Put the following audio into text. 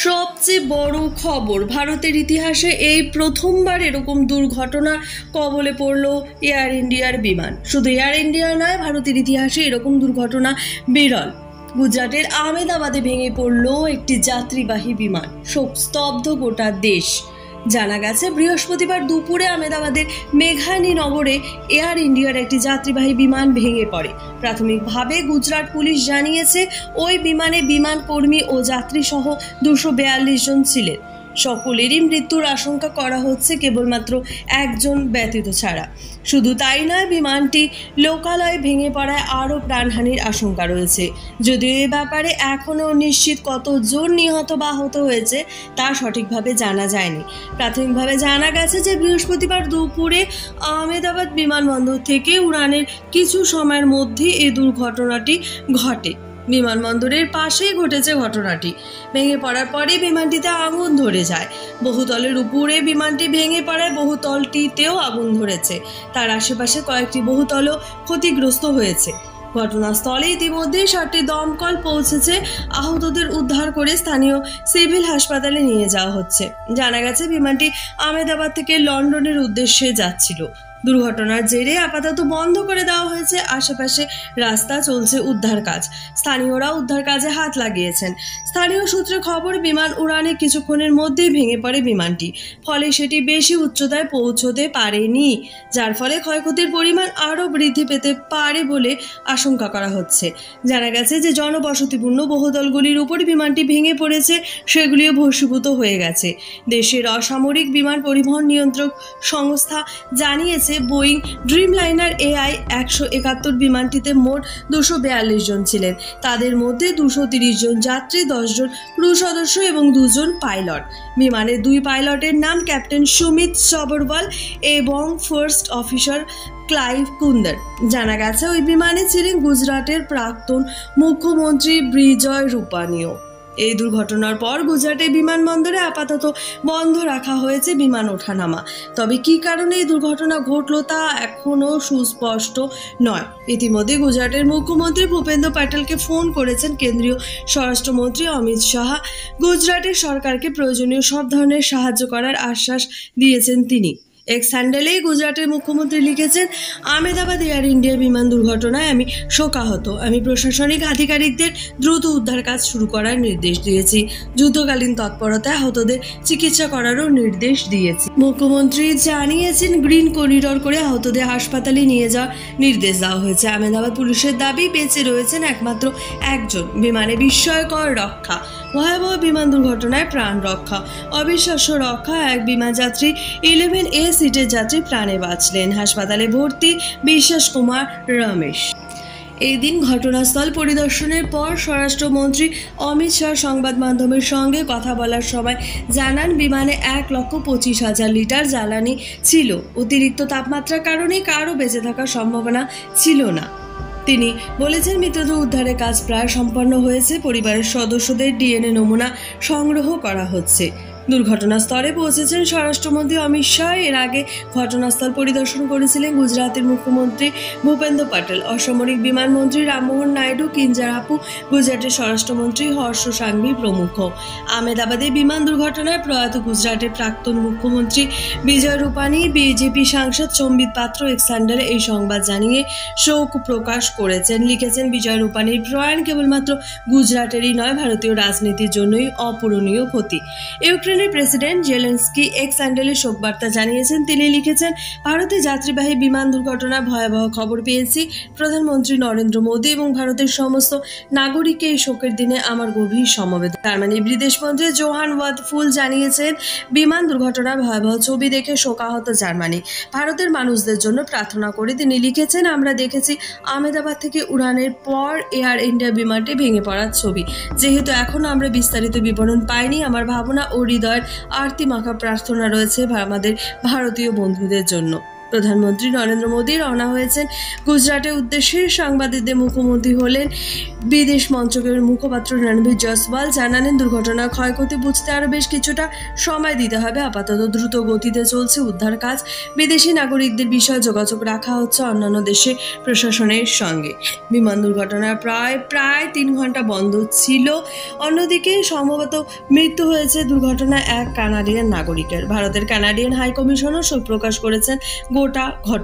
সবচেয়ে বড় খবর, ভারতের ইতিহাসে এই প্রথমবার এরকম দুর্ঘটনার কবলে পড়ল এয়ার ইন্ডিয়ার বিমান। শুধু এয়ার ইন্ডিয়া নয়, ভারতের ইতিহাসে এরকম দুর্ঘটনা বিরল। গুজরাটের আহমেদাবাদে ভেঙে পড়ল একটি যাত্রীবাহী বিমান, শোক স্তব্ধ গোটা দেশ। জানা গেছে বৃহস্পতিবার দুপুরে আহমেদাবাদের মেঘানী নগরে এয়ার ইন্ডিয়ার একটি যাত্রীবাহী বিমান ভেঙে পড়ে। প্রাথমিকভাবে গুজরাট পুলিশ জানিয়েছে ওই বিমানে বিমান কর্মী ও যাত্রী সহ 242 জন ছিলেন। সকলেরই মৃত্যুর আশঙ্কা করা হচ্ছে, কেবলমাত্র একজন ব্যতীত ছাড়া। শুধু তাই নয়, বিমানটি লোকালয়ে ভেঙে পড়ায় আরও প্রাণহানির আশঙ্কা রয়েছে। যদিও এ ব্যাপারে এখনও নিশ্চিত কতজন নিহত বা আহত হয়েছে তা সঠিকভাবে জানা যায়নি। প্রাথমিকভাবে জানা গেছে যে বৃহস্পতিবার দুপুরে আহমেদাবাদ বিমানবন্দর থেকে উড়ানের কিছু সময়ের মধ্যে এই দুর্ঘটনাটি ঘটে। বিমানবন্দরের পাশেই ঘটেছে ঘটনাটি। ভেঙে পড়ার পরে বিমানটিতে আগুন ধরে যায়। বহুতলের উপরে বিমানটি ভেঙে পড়ায় বহুতলটিতেও আগুন ধরেছে। তার আশেপাশে কয়েকটি বহুতলও ক্ষতিগ্রস্ত হয়েছে। ঘটনাস্থলে ইতিমধ্যে 7টি দমকল পৌঁছেছে। আহতদের উদ্ধার করে স্থানীয় সিভিল হাসপাতালে নিয়ে যাওয়া হচ্ছে। জানা গেছে বিমানটি আহমেদাবাদ থেকে লন্ডনের উদ্দেশ্যে যাচ্ছিল। দুর্ঘটনার জেরে আপাতত বন্ধ করে দেওয়া হয়েছে আশেপাশে রাস্তা, চলছে উদ্ধার কাজ। স্থানীয়রা উদ্ধার কাজে হাত লাগিয়েছেন। স্থানীয় সূত্রে খবর, বিমান উড়ানে কিছুক্ষণের মধ্যেই ভেঙে পড়ে বিমানটি। ফলে সেটি বেশি উচ্চতায় পৌঁছতে পারেনি, যার ফলে ক্ষয়ক্ষতির পরিমাণ আরও বৃদ্ধি পেতে পারে বলে আশঙ্কা করা হচ্ছে। জানা গেছে যে জনবসতিপূর্ণ বহুতলগুলির উপর বিমানটি ভেঙে পড়েছে, সেগুলিও ভস্মীভূত হয়ে গেছে। দেশের অসামরিক বিমান পরিবহন নিয়ন্ত্রক সংস্থা জানিয়েছে বোয়িং ড্রিমলাইনার AI-171 বিমানটিতে মোট 242 জন ছিলেন। তাদের মধ্যে 230 জন যাত্রী, 10 জন ক্রু সদস্য এবং 2 জন পাইলট। বিমানের 2 পাইলটের নাম ক্যাপ্টেন সুমিত সবরওয়াল এবং ফার্স্ট অফিসার ক্লাইভ কুন্দর। জানা গেছে ওই বিমানে ছিলেন গুজরাটের প্রাক্তন মুখ্যমন্ত্রী বিজয় রূপানীও। এই দুর্ঘটনার পর গুজরাটের বিমানবন্দরে আপাতত বন্ধ রাখা হয়েছে বিমান ওঠানামা। তবে কী কারণে এই দুর্ঘটনা ঘটল তা এখনও সুস্পষ্ট নয়। ইতিমধ্যে গুজরাটের মুখ্যমন্ত্রী ভূপেন্দ্র প্যাটেলকে ফোন করেছেন কেন্দ্রীয় স্বরাষ্ট্রমন্ত্রী অমিত শাহ। গুজরাটের সরকারকে প্রয়োজনীয় সব ধরনের সাহায্য করার আশ্বাস দিয়েছেন তিনি। এক্স হ্যান্ডেলে গুজরাটের মুখ্যমন্ত্রী লিখেছেন, আহমেদাবাদ এয়ার ইন্ডিয়া বিমান দুর্ঘটনায় আমি শোকাহত। আমি প্রশাসনিক আধিকারিকদের দ্রুত উদ্ধার কাজ শুরু করার নির্দেশ দিয়েছি। যুদ্ধকালীন তৎপরতায় আহতদের চিকিৎসা করারও নির্দেশ দিয়েছি। মুখ্যমন্ত্রী জানিয়েছেন, গ্রিন করিডর করে আহতদের হাসপাতালে নিয়ে যাওয়ার নির্দেশ দেওয়া হয়েছে। আহমেদাবাদ পুলিশের দাবি, বেঁচে রয়েছেন একমাত্র একজন। বিমানে বিস্ময়কর রক্ষা, ভয়াবহ বিমান দুর্ঘটনায় প্রাণ রক্ষা, অবিশ্বাস্য রক্ষা। এক বিমান যাত্রী 11A সিটের যাত্রী প্রাণে বাঁচলেন। হাসপাতালে ভর্তি বিশ্বাস কুমার রমেশ। এই দিন ঘটনাস্থল পরিদর্শনের পর স্বরাষ্ট্রমন্ত্রী অমিত শাহ সংবাদ মাধ্যমের সঙ্গে কথা বলার সময় জানান, বিমানে 1,25,000 লিটার জ্বালানি ছিল। অতিরিক্ত তাপমাত্রার কারণে কারও বেঁচে থাকার সম্ভাবনা ছিল না। তিনি বলেছেন, মৃতদেহ উদ্ধারের কাজ প্রায় সম্পন্ন হয়েছে। পরিবারের সদস্যদের DNA নমুনা সংগ্রহ করা হচ্ছে। দুর্ঘটনাস্থলে পৌঁছেছেন স্বরাষ্ট্রমন্ত্রী অমিত শাহ। এর আগে ঘটনাস্থল পরিদর্শন করেছিলেন গুজরাতের মুখ্যমন্ত্রী ভূপেন্দ্র প্যাটেল, অসামরিক বিমানমন্ত্রী রামমোহন নাইডু, কিঞ্জারাপু, গুজরাটের স্বরাষ্ট্রমন্ত্রী হর্ষ সাংঘি প্রমুখ। আহমেদাবাদে বিমান দুর্ঘটনায় প্রয়াত গুজরাটের প্রাক্তন মুখ্যমন্ত্রী বিজয় রূপানী, বিজেপি সাংসদ সম্বিত পাত্র এক্স হ্যান্ডেলে এই সংবাদ জানিয়ে শোক প্রকাশ করেছেন। লিখেছেন, বিজয় রূপানীর প্রয়াণ কেবলমাত্র গুজরাটেরই নয়, ভারতীয় রাজনীতির জন্যই অপূরণীয় ক্ষতি। ইউক্রেনের প্রেসিডেন্ট জেলেনস্কি এক্স হ্যান্ডেলে শোকবার্তা জানিয়েছেন। তিনি লিখেছেন, ভারতের যাত্রীবাহী বিমান দুর্ঘটনার ভয়াবহ খবর পেয়েছি। প্রধানমন্ত্রী নরেন্দ্র মোদী এবং ভারতের সমস্ত নাগরিককে এই শোকের দিনে আমার গভীর সমবেদনা। জার্মানির বিদেশমন্ত্রী জোহান ওয়াদফুল জানিয়েছেন, বিমান দুর্ঘটনার ভয়াবহ ছবি দেখে শোকাহত জার্মানি। ভারতের মানুষদের জন্য প্রার্থনা করে তিনি লিখেছেন, আমরা দেখেছি আহমেদাবাদ থেকে উড়ানের পর এয়ার ইন্ডিয়া বিমানটি ভেঙে পড়ার ছবি। যেহেতু এখনও আমরা বিস্তারিত বিবরণ পাইনি, আমার ভাবনা ও হৃদয়ের আরতি মাখা প্রার্থনা রয়েছে আমাদের ভারতীয় বন্ধুদের জন্য। প্রধানমন্ত্রী নরেন্দ্র মোদী রওনা হয়েছেন গুজরাটের উদ্দেশ্যে। সাংবাদিকদের মুখোমুখি হলেন বিদেশ মন্ত্রকের মুখপাত্র রণবীর জয়সওয়াল। জানালেন, দুর্ঘটনার ক্ষয়ক্ষতি বুঝতে আরও বেশ কিছুটা সময় দিতে হবে। আপাতত দ্রুত গতিতে চলছে উদ্ধার কাজ। বিদেশি নাগরিকদের বিষয়ে যোগাযোগ রাখা হচ্ছে অন্যান্য দেশের প্রশাসনের সঙ্গে। বিমান দুর্ঘটনার প্রায় 3 ঘন্টা বন্ধ ছিল। অন্যদিকে সম্ভবত মৃত্যু হয়েছে দুর্ঘটনায় এক কানাডিয়ান নাগরিকের। ভারতের কানাডিয়ান হাইকমিশনার শোক প্রকাশ করেছেন গোটা ঘটনা